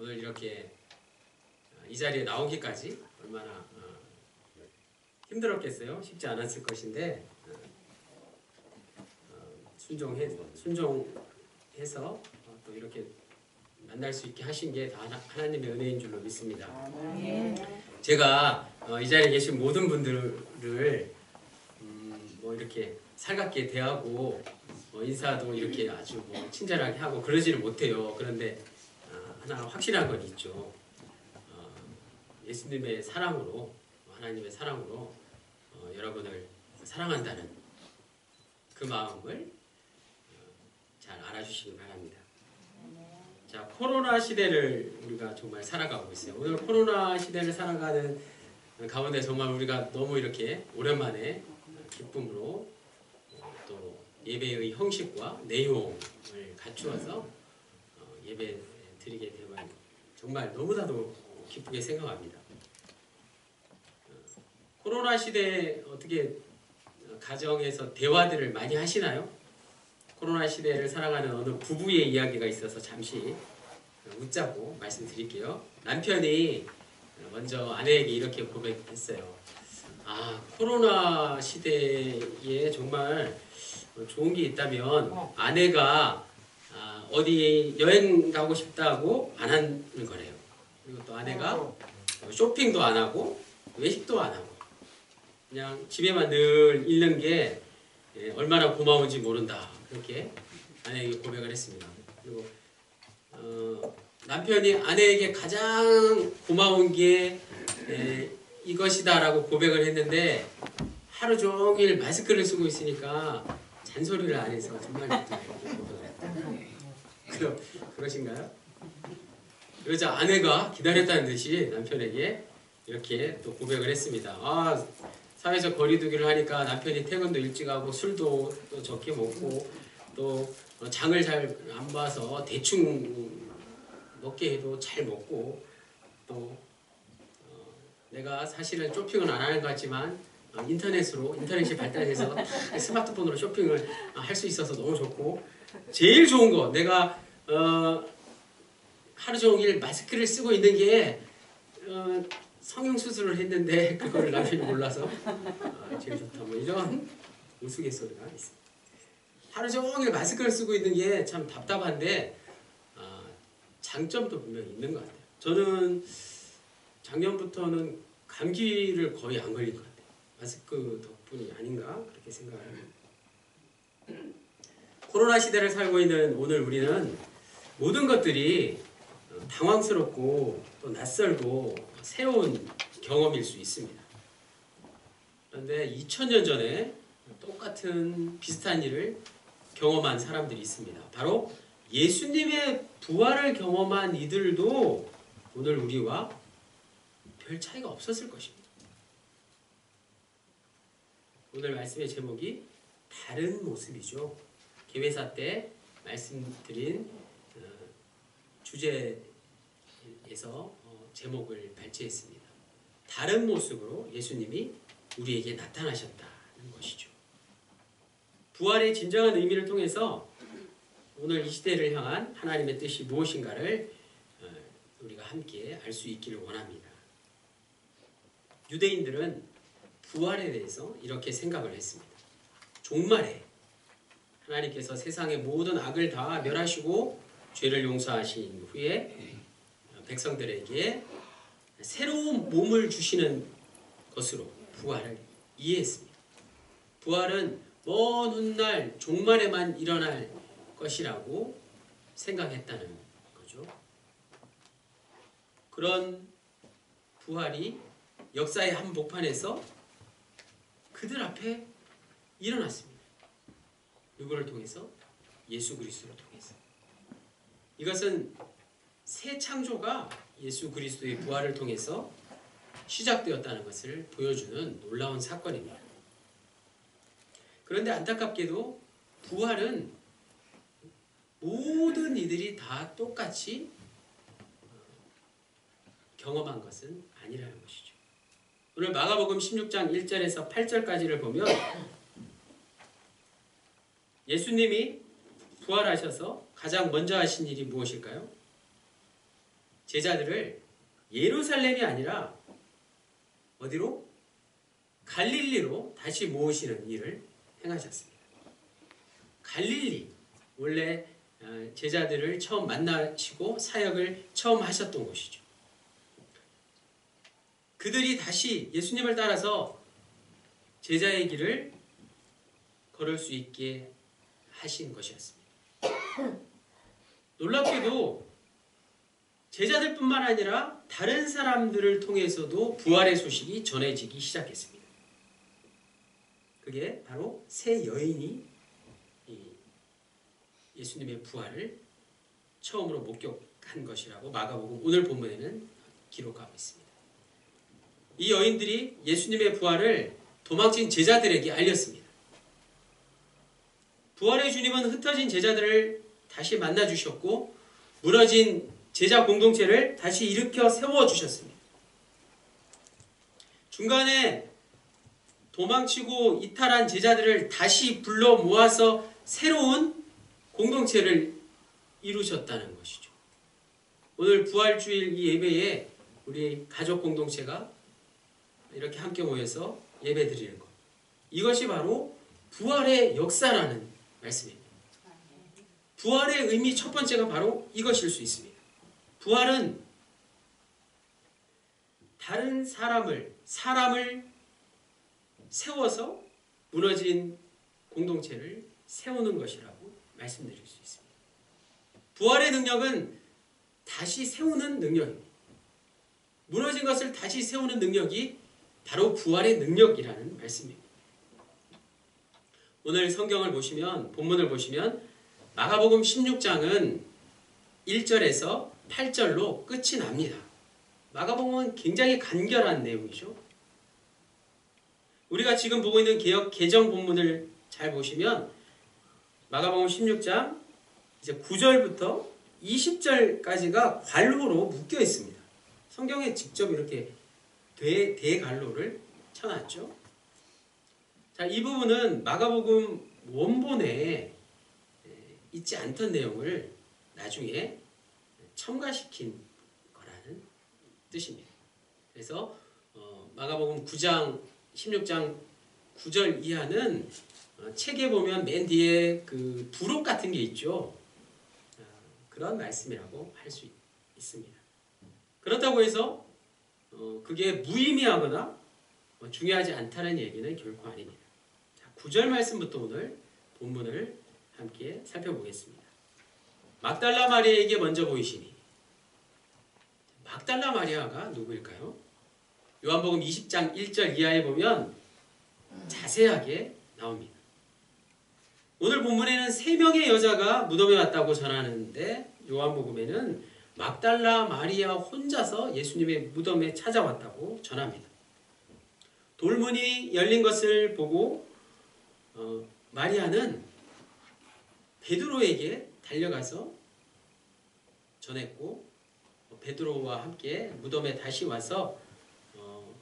오늘 이렇게 이 자리에 나오기까지 얼마나 힘들었겠어요? 쉽지 않았을 것인데 순종해서 또 이렇게 만날 수 있게 하신 게 다 하나님의 은혜인 줄로 믿습니다. 제가 이 자리에 계신 모든 분들을 뭐 이렇게 살갑게 대하고 인사도 이렇게 아주 뭐 친절하게 하고 그러지를 못해요. 그런데 하나 확실한 건 있죠. 예수님의 사랑으로, 하나님의 사랑으로 여러분을 사랑한다는 그 마음을 잘 알아주시기 바랍니다. 자, 코로나 시대를 우리가 정말 살아가고 있어요. 오늘 코로나 시대를 살아가는 가운데 정말 우리가 너무 이렇게 오랜만에 기쁨으로 또 예배의 형식과 내용을 갖추어서 예배 드리게 되면 정말 너무나도 기쁘게 생각합니다. 코로나 시대에 어떻게 가정에서 대화들을 많이 하시나요? 코로나 시대를 살아가는 어느 부부의 이야기가 있어서 잠시 웃자고 말씀드릴게요. 남편이 먼저 아내에게 이렇게 고백했어요. 코로나 시대에 정말 좋은 게 있다면 아내가 어디 여행 가고 싶다고 안 하는 거래요. 그리고 또 아내가 쇼핑도 안 하고 외식도 안 하고 그냥 집에만 늘 있는 게 얼마나 고마운지 모른다. 그렇게 아내에게 고백을 했습니다. 그리고 남편이 아내에게 가장 고마운 게 이것이다 라고 고백을 했는데 하루 종일 마스크를 쓰고 있으니까 잔소리를 안 해서 정말 고백을 했다. 그러신가요? 그러자 아내가 기다렸다는 듯이 남편에게 이렇게 또 고백을 했습니다. 사회적 거리두기를 하니까 남편이 퇴근도 일찍 하고 술도 또 적게 먹고 또 장을 잘 안 봐서 대충 먹게 해도 잘 먹고 또 내가 사실은 쇼핑은 안 하는 것 같지만 인터넷이 발달해서 스마트폰으로 쇼핑을 할 수 있어서 너무 좋고 제일 좋은 거 내가 하루 종일 마스크를 쓰고 있는 게 성형수술을 했는데 그걸 남편이 몰라서 제일 좋다 뭐 이런 우스갯소리가 있습니다. 하루 종일 마스크를 쓰고 있는 게 참 답답한데 장점도 분명히 있는 것 같아요. 저는 작년부터는 감기를 거의 안 걸린 것 같아요. 마스크 덕분이 아닌가 그렇게 생각을 합니다. 코로나 시대를 살고 있는 오늘 우리는 모든 것들이 당황스럽고 또 낯설고 새로운 경험일 수 있습니다. 그런데 2000년 전에 똑같은 비슷한 일을 경험한 사람들이 있습니다. 바로 예수님의 부활을 경험한 이들도 오늘 우리와 별 차이가 없었을 것입니다. 오늘 말씀의 제목이 다른 모습이죠. 개회사 때 말씀드린 주제에서 제목을 발제했습니다. 다른 모습으로 예수님이 우리에게 나타나셨다는 것이죠. 부활의 진정한 의미를 통해서 오늘 이 시대를 향한 하나님의 뜻이 무엇인가를 우리가 함께 알 수 있기를 원합니다. 유대인들은 부활에 대해서 이렇게 생각을 했습니다. 종말에 하나님께서 세상의 모든 악을 다 멸하시고 죄를 용서하신 후에 백성들에게 새로운 몸을 주시는 것으로 부활을 이해했습니다. 부활은 먼 훗날 종말에만 일어날 것이라고 생각했다는 거죠. 그런 부활이 역사의 한복판에서 그들 앞에 일어났습니다. 누구를 통해서? 예수 그리스도를 통해서. 이것은 새 창조가 예수 그리스도의 부활을 통해서 시작되었다는 것을 보여주는 놀라운 사건입니다. 그런데 안타깝게도 부활은 모든 이들이 다 똑같이 경험한 것은 아니라는 것이죠. 오늘 마가복음 16장 1절에서 8절까지를 보면 예수님이 부활하셔서 가장 먼저 하신 일이 무엇일까요? 제자들을 예루살렘이 아니라 어디로? 갈릴리로 다시 모으시는 일을 행하셨습니다. 갈릴리, 원래 제자들을 처음 만나시고 사역을 처음 하셨던 곳이죠. 그들이 다시 예수님을 따라서 제자의 길을 걸을 수 있게 하신 것이었습니다. 놀랍게도 제자들뿐만 아니라 다른 사람들을 통해서도 부활의 소식이 전해지기 시작했습니다. 그게 바로 세 여인이 예수님의 부활을 처음으로 목격한 것이라고 마가복음 오늘 본문에는 기록하고 있습니다. 이 여인들이 예수님의 부활을 도망친 제자들에게 알렸습니다. 부활의 주님은 흩어진 제자들을 다시 만나주셨고 무너진 제자 공동체를 다시 일으켜 세워주셨습니다. 중간에 도망치고 이탈한 제자들을 다시 불러 모아서 새로운 공동체를 이루셨다는 것이죠. 오늘 부활주일 이 예배에 우리 가족 공동체가 이렇게 함께 모여서 예배 드리는 것. 이것이 바로 부활의 역사라는 말씀입니다. 부활의 의미 첫 번째가 바로 이것일 수 있습니다. 부활은 다른 사람을 세워서 무너진 공동체를 세우는 것이라고 말씀드릴 수 있습니다. 부활의 능력은 다시 세우는 능력입니다. 무너진 것을 다시 세우는 능력이 바로 부활의 능력이라는 말씀입니다. 오늘 성경을 보시면, 본문을 보시면 마가복음 16장은 1절에서 8절로 끝이 납니다. 마가복음은 굉장히 간결한 내용이죠. 우리가 지금 보고 있는 개정 본문을 잘 보시면 마가복음 16장 이제 9절부터 20절까지가 관로로 묶여 있습니다. 성경에 직접 이렇게 대관로를 쳐놨죠. 자, 이 부분은 마가복음 원본에 있지 않던 내용을 나중에 첨가시킨 거라는 뜻입니다. 그래서 마가복음 9장 16장 9절 이하는 책에 보면 맨 뒤에 그 부록 같은 게 있죠. 그런 말씀이라고 할 수 있습니다. 그렇다고 해서 그게 무의미하거나 중요하지 않다는 얘기는 결코 아닙니다. 자, 9절 말씀부터 오늘 본문을 함께 살펴보겠습니다. 막달라 마리아에게 먼저 보이시니. 막달라 마리아가 누구일까요? 요한복음 20장 1절 이하에 보면 자세하게 나옵니다. 오늘 본문에는 3명의 여자가 무덤에 왔다고 전하는데 요한복음에는 막달라 마리아 혼자서 예수님의 무덤에 찾아왔다고 전합니다. 돌문이 열린 것을 보고 마리아는 베드로에게 달려가서 전했고 베드로와 함께 무덤에 다시 와서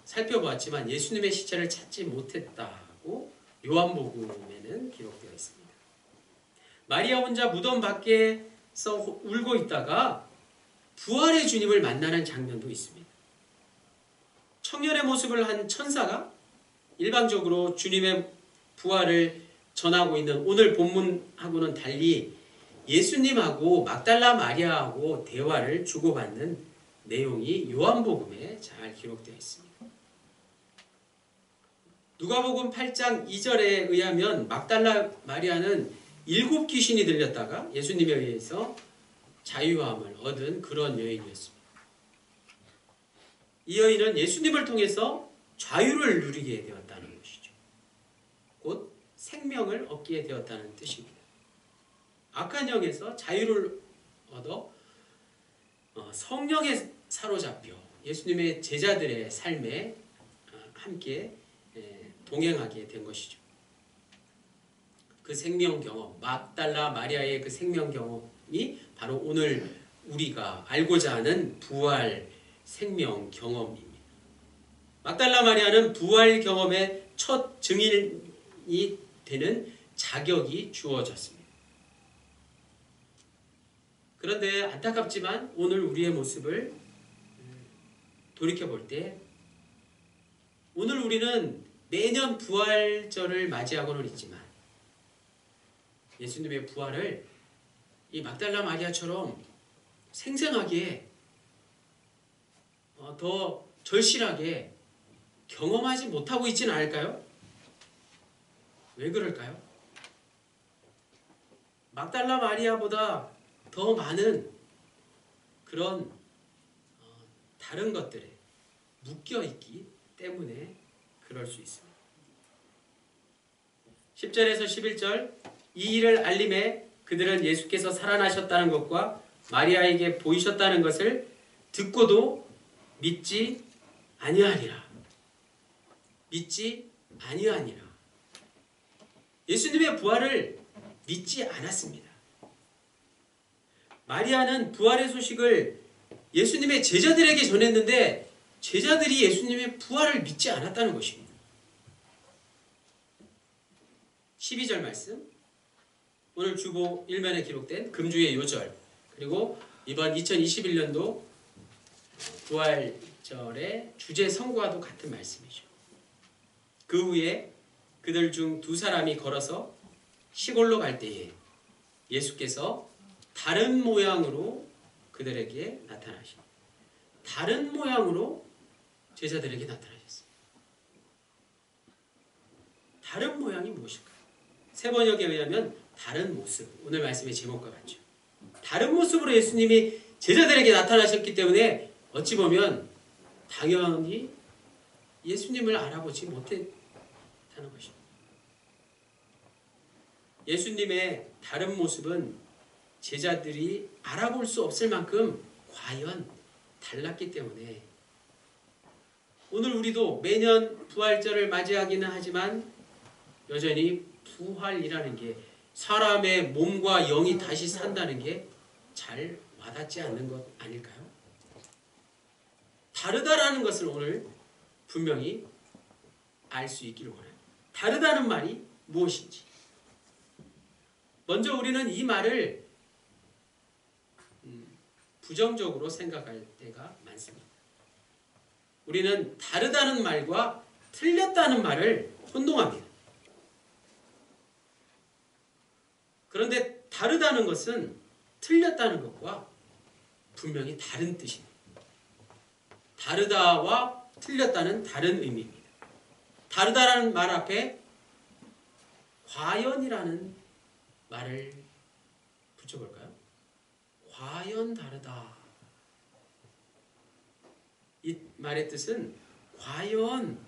살펴보았지만 예수님의 시체를 찾지 못했다고 요한복음에는 기록되어 있습니다. 마리아 혼자 무덤 밖에서 울고 있다가 부활의 주님을 만나는 장면도 있습니다. 청년의 모습을 한 천사가 일방적으로 주님의 부활을 전하고 있는 오늘 본문하고는 달리 예수님하고 막달라 마리아하고 대화를 주고받는 내용이 요한복음에 잘 기록되어 있습니다. 누가복음 8장 2절에 의하면 막달라 마리아는 7 귀신이 들렸다가 예수님에 의해서 자유함을 얻은 그런 여인이었습니다. 이 여인은 예수님을 통해서 자유를 누리게 되었다는 것이죠. 곧 생명을 얻게 되었다는 뜻입니다. 악한 영에서 자유를 얻어 성령에 사로잡혀 예수님의 제자들의 삶에 함께 동행하게 된 것이죠. 그 생명 경험, 막달라 마리아의 그 생명 경험이 바로 오늘 우리가 알고자 하는 부활 생명 경험입니다. 막달라 마리아는 부활 경험의 첫 증인이 되는 자격이 주어졌습니다. 그런데 안타깝지만 오늘 우리의 모습을 돌이켜볼 때 오늘 우리는 매년 부활절을 맞이하고는 있지만 예수님의 부활을 이 막달라 마리아처럼 생생하게 더 절실하게 경험하지 못하고 있지는 않을까요? 왜 그럴까요? 막달라 마리아보다 더 많은 그런 다른 것들에 묶여있기 때문에 그럴 수 있습니다. 10절에서 11절 이 일을 알림해 그들은 예수께서 살아나셨다는 것과 마리아에게 보이셨다는 것을 듣고도 믿지 아니하니라. 믿지 아니하니라. 예수님의 부활을 믿지 않았습니다. 마리아는 부활의 소식을 예수님의 제자들에게 전했는데 제자들이 예수님의 부활을 믿지 않았다는 것입니다. 12절 말씀, 오늘 주보 1면에 기록된 금주의 요절, 그리고 이번 2021년도 부활절의 주제 성구와도 같은 말씀이죠. 그 후에 그들 중 두 사람이 걸어서 시골로 갈 때에 예수께서 다른 모양으로 그들에게 나타나십니다. 다른 모양으로 제자들에게 나타나셨습니다. 다른 모양이 무엇일까요? 새 번역에 의하면 다른 모습, 오늘 말씀의 제목과 같죠. 다른 모습으로 예수님이 제자들에게 나타나셨기 때문에 어찌 보면 당연히 예수님을 알아보지 못했다는 것입니다. 예수님의 다른 모습은 제자들이 알아볼 수 없을 만큼 과연 달랐기 때문에 오늘 우리도 매년 부활절을 맞이하기는 하지만 여전히 부활이라는 게 사람의 몸과 영이 다시 산다는 게 잘 와닿지 않는 것 아닐까요? 다르다라는 것을 오늘 분명히 알 수 있기를 원해요. 다르다는 말이 무엇인지. 먼저 우리는 이 말을 부정적으로 생각할 때가 많습니다. 우리는 다르다는 말과 틀렸다는 말을 혼동합니다. 그런데 다르다는 것은 틀렸다는 것과 분명히 다른 뜻입니다. 다르다와 틀렸다는 다른 의미입니다. 다르다라는 말 앞에 과연이라는 말을 붙여볼까요? 과연 다르다. 이 말의 뜻은 과연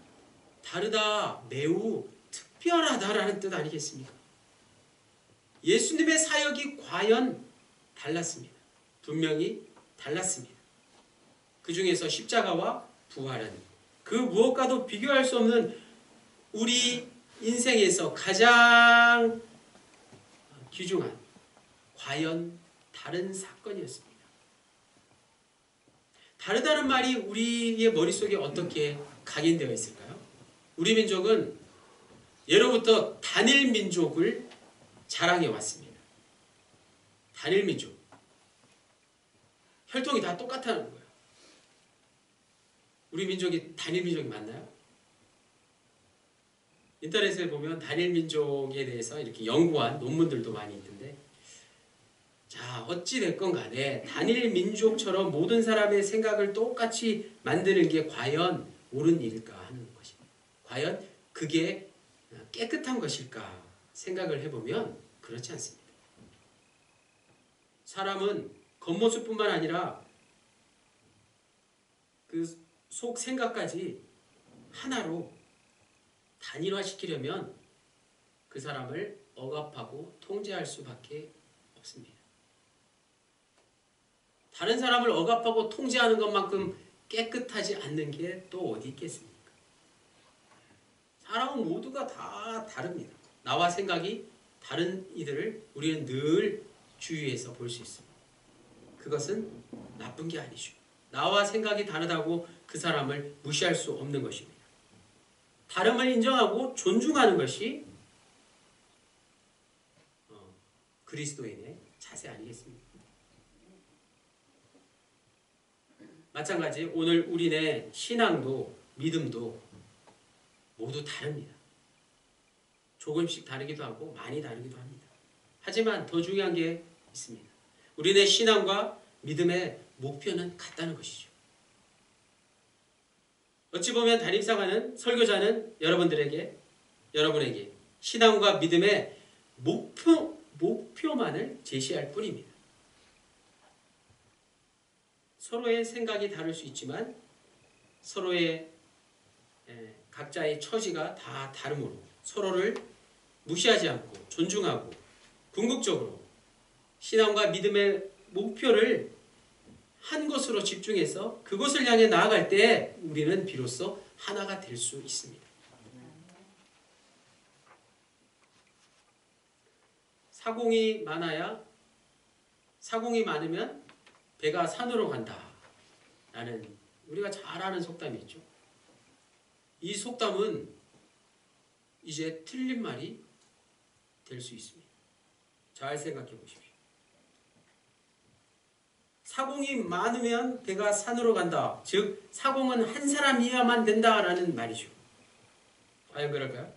다르다, 매우 특별하다라는 뜻 아니겠습니까? 예수님의 사역이 과연 달랐습니다. 분명히 달랐습니다. 그 중에서 십자가와 부활은 그 무엇과도 비교할 수 없는 우리 인생에서 가장 귀중한 과연 다른 사건이었습니다. 다르다는 말이 우리의 머릿속에 어떻게 각인되어 있을까요? 우리 민족은 예로부터 단일 민족을 자랑해 왔습니다. 단일 민족. 혈통이 다 똑같다는 거예요. 우리 민족이 단일 민족이 맞나요? 인터넷에 보면 단일 민족에 대해서 이렇게 연구한 논문들도 많이 있던데, 자, 어찌 됐건 간에 단일 민족처럼 모든 사람의 생각을 똑같이 만드는 게 과연 옳은 일일까 하는 것입니다. 과연 그게 깨끗한 것일까 생각을 해보면 그렇지 않습니다. 사람은 겉모습뿐만 아니라 그 속 생각까지 하나로 단일화시키려면 그 사람을 억압하고 통제할 수밖에 없습니다. 다른 사람을 억압하고 통제하는 것만큼 깨끗하지 않는 게 또 어디 있겠습니까? 사람은 모두가 다 다릅니다. 나와 생각이 다른 이들을 우리는 늘 주위에서 볼 수 있습니다. 그것은 나쁜 게 아니죠. 나와 생각이 다르다고 그 사람을 무시할 수 없는 것입니다. 다름을 인정하고 존중하는 것이 그리스도인의 자세 아니겠습니까? 마찬가지 오늘 우리네 신앙도 믿음도 모두 다릅니다. 조금씩 다르기도 하고 많이 다르기도 합니다. 하지만 더 중요한 게 있습니다. 우리네 신앙과 믿음의 목표는 같다는 것이죠. 어찌 보면 담임사관은 설교자는 여러분에게 신앙과 믿음의 목표만을 제시할 뿐입니다. 서로의 생각이 다를 수 있지만 서로의 각자의 처지가 다 다르므로 서로를 무시하지 않고 존중하고 궁극적으로 신앙과 믿음의 목표를 한 곳으로 집중해서 그곳을 향해 나아갈 때 우리는 비로소 하나가 될 수 있습니다. 사공이 많으면 배가 산으로 간다 라는 우리가 잘 아는 속담이 있죠. 이 속담은 이제 틀린 말이 될 수 있습니다. 잘 생각해 보십시오. 사공이 많으면 배가 산으로 간다. 즉 사공은 한 사람이어야만 된다라는 말이죠. 과연 그럴까요?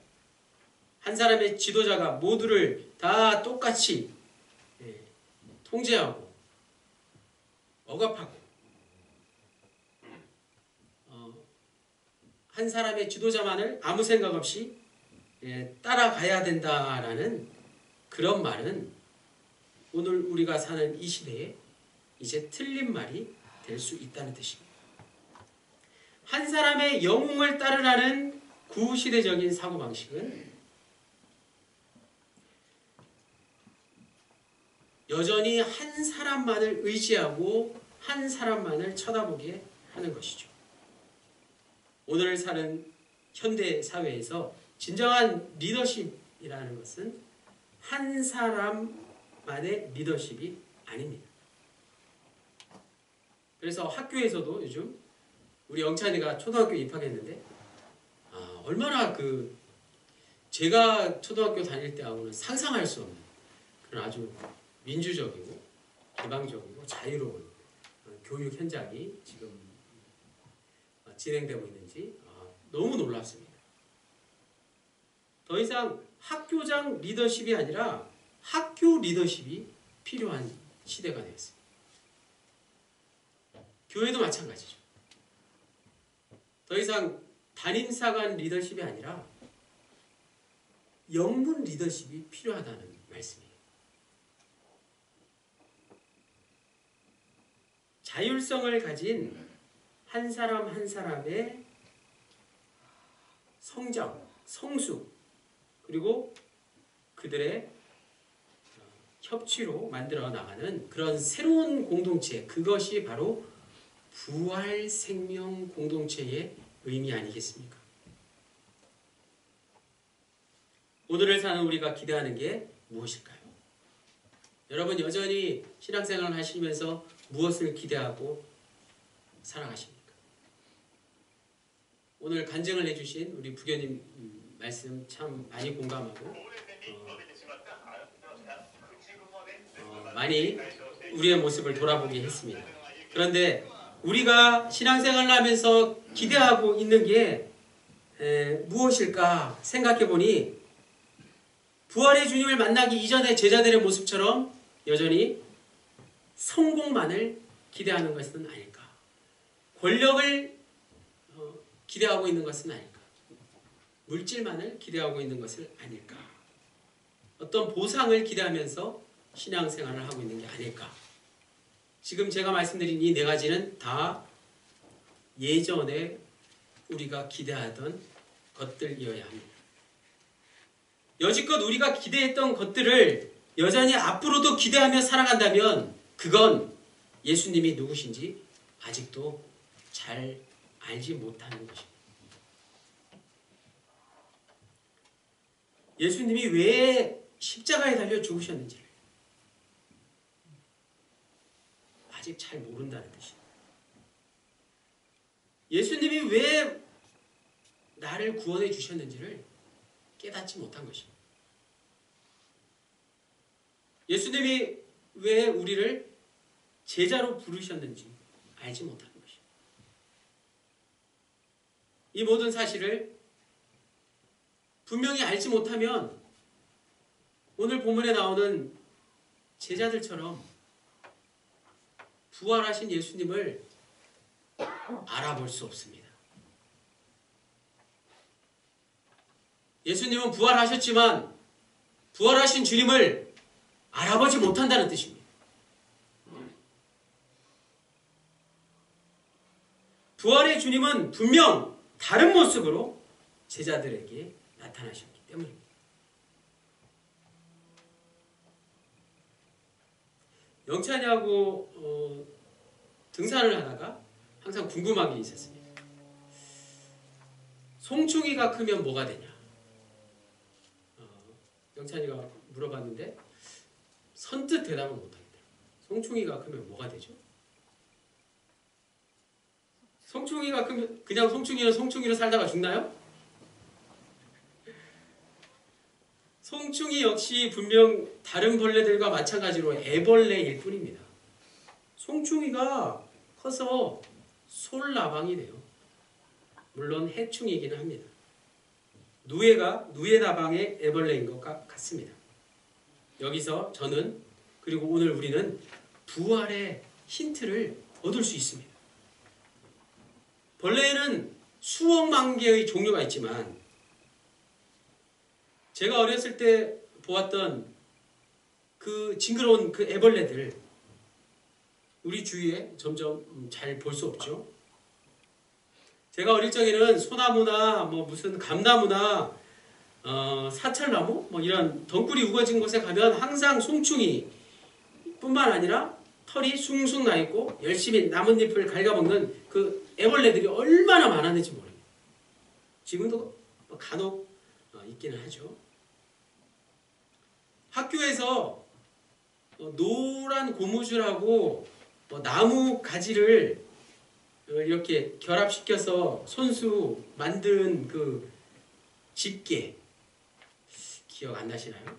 한 사람의 지도자가 모두를 다 똑같이 통제하고 억압하고 한 사람의 지도자만을 아무 생각 없이 따라가야 된다라는 그런 말은 오늘 우리가 사는 이 시대에 이제 틀린 말이 될 수 있다는 뜻입니다. 한 사람의 영웅을 따르라는 구시대적인 사고방식은 여전히 한 사람만을 의지하고 한 사람만을 쳐다보게 하는 것이죠. 오늘 사는 현대 사회에서 진정한 리더십이라는 것은 한 사람만의 리더십이 아닙니다. 그래서 학교에서도 요즘 우리 영찬이가 초등학교에 입학했는데 얼마나 제가 초등학교 다닐 때하고는 상상할 수 없는 그런 아주 민주적이고 개방적이고 자유로운 교육 현장이 지금 진행되고 있는지 너무 놀랍습니다. 더 이상 학교장 리더십이 아니라 학교 리더십이 필요한 시대가 되었습니다. 교회도 마찬가지죠. 더 이상 담임사관 리더십이 아니라 영문 리더십이 필요하다는 말씀이에요. 자율성을 가진 한 사람 한 사람의 성장, 성숙, 그리고 그들의 협치로 만들어 나가는 그런 새로운 공동체, 그것이 바로 부활 생명 공동체의 의미 아니겠습니까? 오늘을 사는 우리가 기대하는 게 무엇일까요? 여러분 여전히 신앙생활을 하시면서 무엇을 기대하고 살아가십니까? 오늘 간증을 해주신 우리 부교님 말씀 참 많이 공감하고 많이 우리의 모습을 돌아보게 했습니다. 그런데 우리가 신앙생활을 하면서 기대하고 있는 게 무엇일까 생각해 보니 부활의 주님을 만나기 이전의 제자들의 모습처럼 여전히 성공만을 기대하는 것은 아닐까? 권력을 기대하고 있는 것은 아닐까? 물질만을 기대하고 있는 것은 아닐까? 어떤 보상을 기대하면서 신앙생활을 하고 있는 게 아닐까? 지금 제가 말씀드린 이 네 가지는 다 예전에 우리가 기대하던 것들이어야 합니다. 여지껏 우리가 기대했던 것들을 여전히 앞으로도 기대하며 살아간다면 그건 예수님이 누구신지 아직도 잘 알지 못하는 것입니다. 예수님이 왜 십자가에 달려 죽으셨는지를 아직 잘 모른다는 뜻입니다. 예수님이 왜 나를 구원해 주셨는지를 깨닫지 못한 것입니다. 예수님이 왜 우리를 제자로 부르셨는지 알지 못하는 것입니다. 이 모든 사실을 분명히 알지 못하면 오늘 본문에 나오는 제자들처럼 부활하신 예수님을 알아볼 수 없습니다. 예수님은 부활하셨지만 부활하신 주님을 알아보지 못한다는 뜻입니다. 부활의 주님은 분명 다른 모습으로 제자들에게 나타나셨기 때문입니다. 영찬이하고 등산을 하다가 항상 궁금한 게 있었습니다. 송충이가 크면 뭐가 되냐? 영찬이가 물어봤는데 선뜻 대답을 못하겠더라고요. 송충이가 크면 뭐가 되죠? 송충이가 크면 그냥 송충이는 송충이로 살다가 죽나요? 송충이 역시 분명 다른 벌레들과 마찬가지로 애벌레일 뿐입니다. 송충이가 커서 솔나방이 돼요. 물론 해충이기는 합니다. 누에나방의 애벌레인 것 같습니다. 여기서 저는 그리고 오늘 우리는 부활의 힌트를 얻을 수 있습니다. 벌레에는 수억만 개의 종류가 있지만 제가 어렸을 때 보았던 그 징그러운 그 애벌레들 우리 주위에 점점 잘 볼 수 없죠. 제가 어릴 적에는 소나무나 뭐 무슨 감나무나 사철나무 뭐 이런 덩굴이 우거진 곳에 가면 항상 송충이 뿐만 아니라 털이 숭숭 나 있고 열심히 나뭇잎을 갉아먹는 그 애벌레들이 얼마나 많았는지 모릅니다. 지금도 간혹 있기는 하죠. 학교에서 노란 고무줄하고 나무 가지를 이렇게 결합시켜서 손수 만든 그 집게 기억 안 나시나요?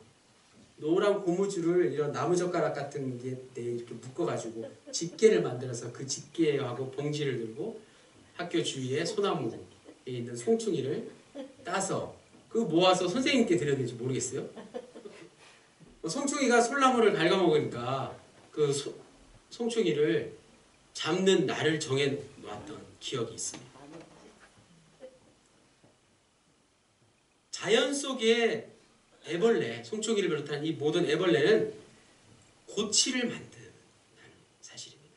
노란 고무줄을 이런 나무젓가락 같은 게 이렇게 묶어가지고 집게를 만들어서 그 집게하고 봉지를 들고 학교 주위에 소나무에 있는 송충이를 따서 그 모아서 선생님께 드려야 될지 모르겠어요. 송충이가 솔나무를 갉아먹으니까 그 송충이를 잡는 날을 정해놨던 기억이 있습니다. 자연 속에 애벌레, 송충이를 비롯한 이 모든 애벌레는 고치를 만드는 사실입니다.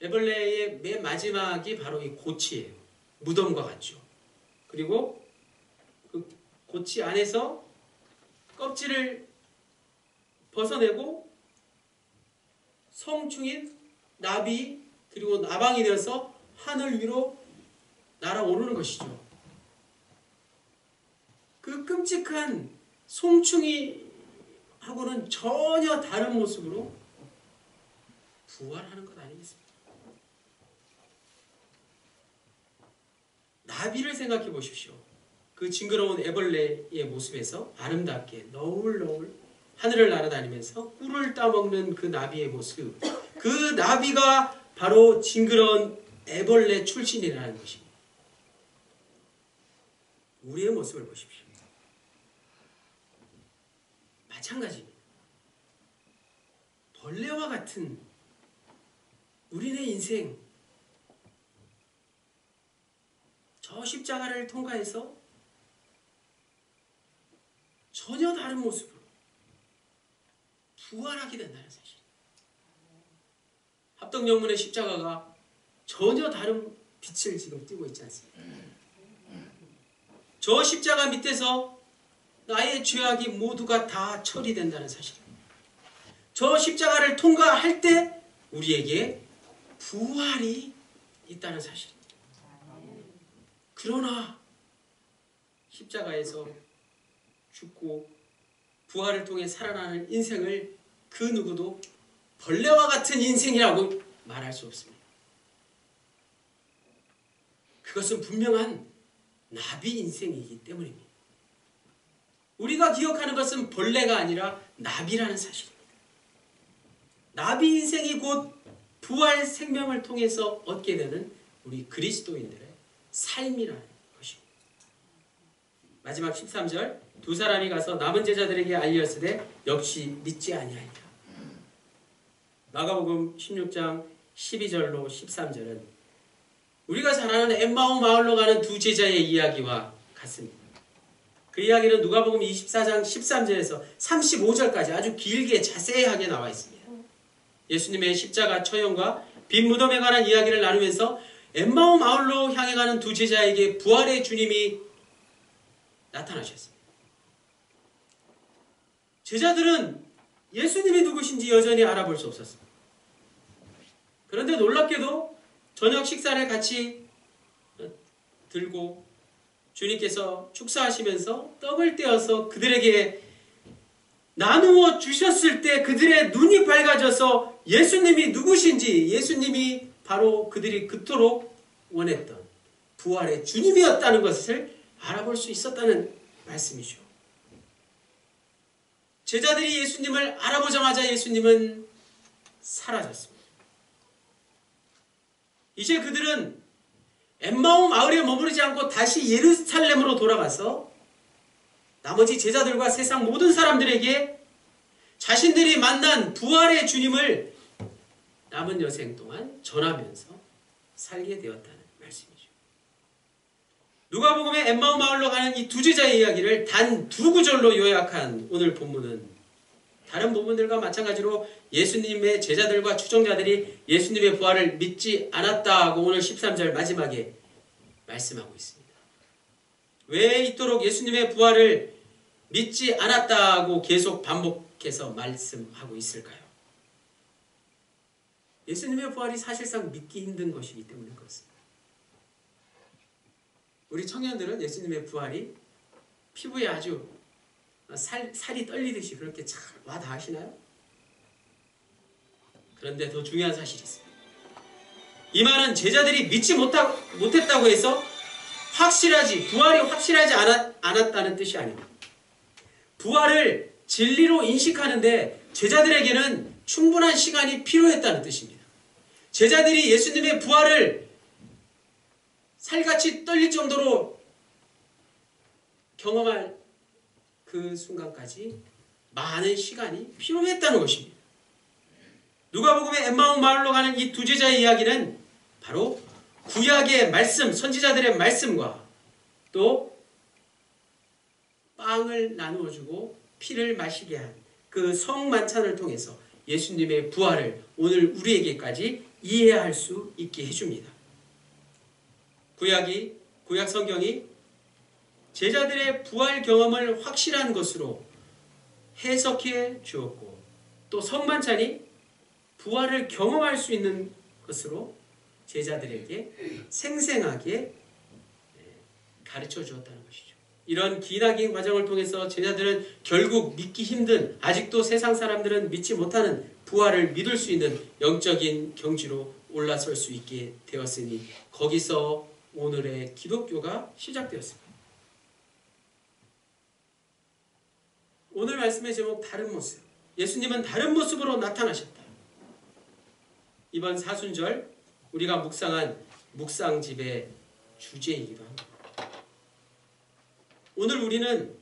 애벌레의 맨 마지막이 바로 이 고치예요. 무덤과 같죠. 그리고 그 고치 안에서 껍질을 벗어내고 성충인 나비 그리고 나방이 되어서 하늘 위로 날아오르는 것이죠. 그 끔찍한 송충이하고는 전혀 다른 모습으로 부활하는 것 아니겠습니까? 나비를 생각해 보십시오. 그 징그러운 애벌레의 모습에서 아름답게 너울너울 하늘을 날아다니면서 꿀을 따먹는 그 나비의 모습, 그 나비가 바로 징그러운 애벌레 출신이라는 것입니다. 우리의 모습을 보십시오. 마찬가지입니다. 벌레와 같은 우리네 인생, 저 십자가를 통과해서 전혀 다른 모습으로 부활하게 된다는 사실. 합덕영문의 십자가가 전혀 다른 빛을 지금 띠고 있지 않습니까? 저 십자가 밑에서 나의 죄악이 모두가 다 처리된다는 사실입니다. 저 십자가를 통과할 때 우리에게 부활이 있다는 사실입니다. 그러나 십자가에서 죽고 부활을 통해 살아나는 인생을 그 누구도 벌레와 같은 인생이라고 말할 수 없습니다. 그것은 분명한 나비 인생이기 때문입니다. 우리가 기억하는 것은 벌레가 아니라 나비라는 사실입니다. 나비 인생이 곧 부활 생명을 통해서 얻게 되는 우리 그리스도인들의 삶이라는 것입니다. 마지막 13절 두 사람이 가서 남은 제자들에게 알리었으되 역시 믿지 아니하니라. 마가복음 16장 12절로 13절은 우리가 잘 아는 엠마오 마을로 가는 두 제자의 이야기와 같습니다. 그 이야기는 누가복음 24장 13절에서 35절까지 아주 길게 자세하게 나와 있습니다. 예수님의 십자가 처형과 빈 무덤에 관한 이야기를 나누면서 엠마오 마을로 향해 가는 두 제자에게 부활의 주님이 나타나셨습니다. 제자들은 예수님이 누구신지 여전히 알아볼 수 없었습니다. 그런데 놀랍게도 저녁 식사를 같이 들고 주님께서 축사하시면서 떡을 떼어서 그들에게 나누어 주셨을 때 그들의 눈이 밝아져서 예수님이 누구신지, 예수님이 바로 그들이 그토록 원했던 부활의 주님이었다는 것을 알아볼 수 있었다는 말씀이죠. 제자들이 예수님을 알아보자마자 예수님은 사라졌습니다. 이제 그들은 엠마오 마을에 머무르지 않고 다시 예루살렘으로 돌아가서 나머지 제자들과 세상 모든 사람들에게 자신들이 만난 부활의 주님을 남은 여생 동안 전하면서 살게 되었다는 말씀이죠. 누가복음의 엠마오 마을로 가는 이 두 제자의 이야기를 단 두 구절로 요약한 오늘 본문은 다른 본문들과 마찬가지로 예수님의 제자들과 추종자들이 예수님의 부활을 믿지 않았다고 오늘 13절 마지막에 말씀하고 있습니다. 왜 이토록 예수님의 부활을 믿지 않았다고 계속 반복해서 말씀하고 있을까요? 예수님의 부활이 사실상 믿기 힘든 것이기 때문인 것입니다. 우리 청년들은 예수님의 부활이 피부에 아주 살이 떨리듯이 그렇게 잘 와닿으시나요? 그런데 더 중요한 사실이 있습니다. 이 말은 제자들이 믿지 못했다고 해서 부활이 확실하지 않았다는 뜻이 아닙니다. 부활을 진리로 인식하는데 제자들에게는 충분한 시간이 필요했다는 뜻입니다. 제자들이 예수님의 부활을 살같이 떨릴 정도로 경험할 그 순간까지 많은 시간이 필요했다는 것입니다. 누가복음의 엠마오 마을로 가는 이 두 제자의 이야기는 바로 구약의 말씀, 선지자들의 말씀과 또 빵을 나누어주고 피를 마시게 한 그 성만찬을 통해서 예수님의 부활을 오늘 우리에게까지 이해할 수 있게 해줍니다. 구약 성경이 제자들의 부활 경험을 확실한 것으로 해석해 주었고 또 성만찬이 부활을 경험할 수 있는 것으로 제자들에게 생생하게 가르쳐 주었다는 것이죠. 이런 기나긴 과정을 통해서 제자들은 결국 믿기 힘든, 아직도 세상 사람들은 믿지 못하는 부활을 믿을 수 있는 영적인 경지로 올라설 수 있게 되었으니 거기서 오늘의 기독교가 시작되었습니다. 오늘 말씀의 제목 다른 모습. 예수님은 다른 모습으로 나타나셨다. 이번 사순절 우리가 묵상한 묵상집의 주제이기도 합니다. 오늘 우리는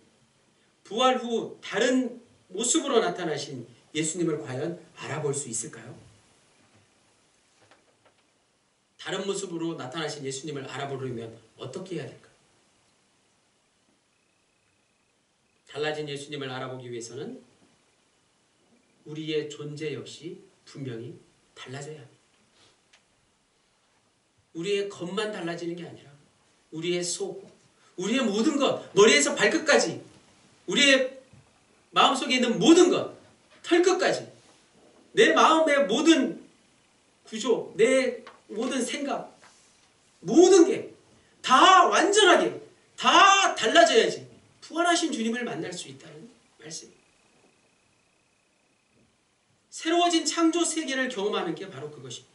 부활 후 다른 모습으로 나타나신 예수님을 과연 알아볼 수 있을까요? 다른 모습으로 나타나신 예수님을 알아보려면 어떻게 해야 될까요? 달라진 예수님을 알아보기 위해서는 우리의 존재 역시 분명히 달라져야 합니다. 우리의 겉만 달라지는 게 아니라 우리의 속, 우리의 모든 것, 머리에서 발끝까지 우리의 마음속에 있는 모든 것, 털끝까지 내 마음의 모든 구조, 내 모든 생각, 모든 게 다 완전하게 다 달라져야지 부활하신 주님을 만날 수 있다는 말씀입니다. 새로워진 창조 세계를 경험하는 게 바로 그것입니다.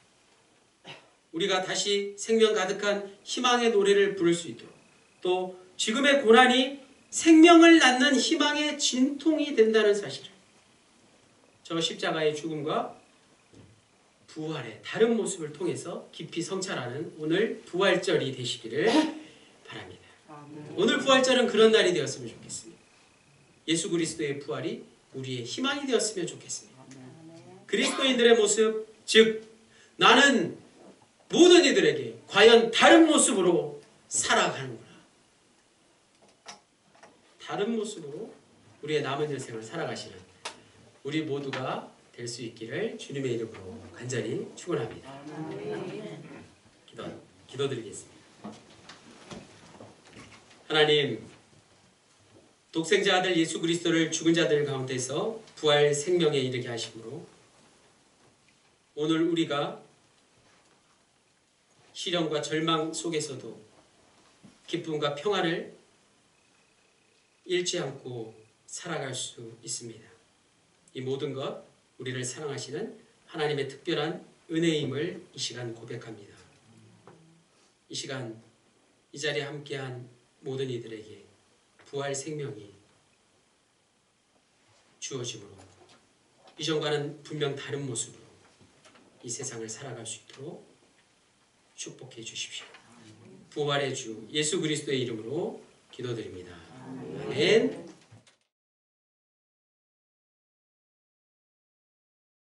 우리가 다시 생명 가득한 희망의 노래를 부를 수 있도록 또 지금의 고난이 생명을 낳는 희망의 진통이 된다는 사실을 저 십자가의 죽음과 부활의 다른 모습을 통해서 깊이 성찰하는 오늘 부활절이 되시기를 바랍니다. 오늘 부활절은 그런 날이 되었으면 좋겠습니다. 예수 그리스도의 부활이 우리의 희망이 되었으면 좋겠습니다. 그리스도인들의 모습, 즉 나는 모든 이들에게 과연 다른 모습으로 살아가는구나. 다른 모습으로 우리의 남은 인생을 살아가시는 우리 모두가 될 수 있기를 주님의 이름으로 간절히 축원합니다. 기도드리겠습니다. 하나님, 독생자 아들 예수 그리스도를 죽은 자들 가운데서 부활 생명에 이르게 하심으로 오늘 우리가 시련과 절망 속에서도 기쁨과 평안을 잃지 않고 살아갈 수 있습니다. 이 모든 것 우리를 사랑하시는 하나님의 특별한 은혜임을 이 시간 고백합니다. 이 시간 이 자리에 함께한 모든 이들에게 부활 생명이 주어지므로 이전과는 분명 다른 모습으로 이 세상을 살아갈 수 있도록 축복해 주십시오. 부활의 주 예수 그리스도의 이름으로 기도드립니다. 아멘.